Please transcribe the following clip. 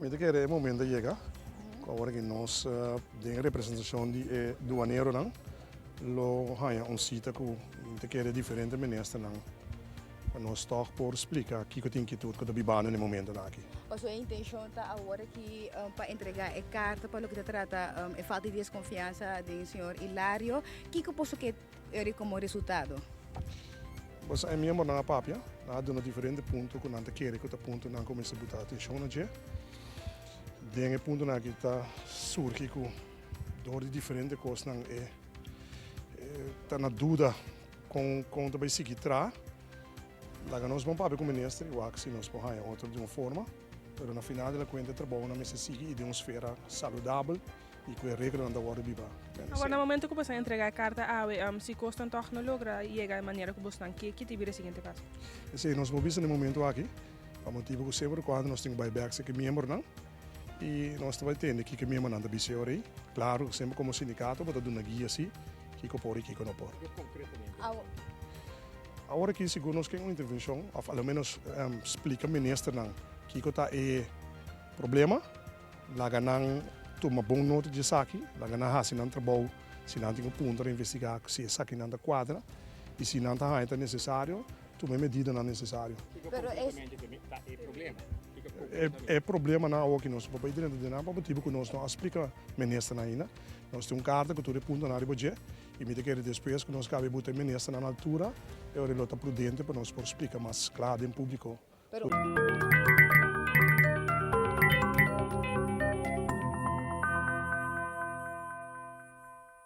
Mira que é o momento de chegar, agora que nós temos representação de duaneiro, não? Lo há sítio que quer diferente ministro, não? Nós estamos por explicar o que tem que tudo que está bibano no momento aqui. A sua intenção está agora que para entregar a carta para o que se trata a falta de desconfiança do senhor Ilario, o que posso que ele como resultado? Mas é mesmo na papia, há um diferente ponto que não quer que o ponto não comece a botar atenção na gente. Tem ponto na que está surge com dor de diferente coisas não está na dúvida com também seguir trás. Lá nós vamos para o ministro, eu acho que nós podemos outra de uma forma, mas na final da conta trabalho na mesa seguir de uma esfera saudável e com a regra da hora viva. Agora, no momento que você entregar a carta a ABVO, se custa então não logra chegar de maneira que você não quer, que te vira o seguinte passo? Sim, nós vamos no momento aqui, a motivo que sempre quando nós temos buybacks que membro não, e nós também temos que membro não da BCO aí, claro, sempre como sindicato, mas dando uma guia assim, que pode e que não pode. Agora que segundo nós temos uma intervenção, ou pelo menos explica o ministro não, que está é problema, lá não toma bom nota de saque, lá não há se não trabalho, se não tem um ponto para investigar se é saque não da quadra, e se não é necessário, toma medida não necessário. É problema na hora que nós vamos ir dentro de nada, para o motivo que nós não explica ministro ainda, nós temos carta que todo ponto na área budget, e me que depois que nós cabe botar ministro na altura, eu relata prudente para nós explicar mais claro em público.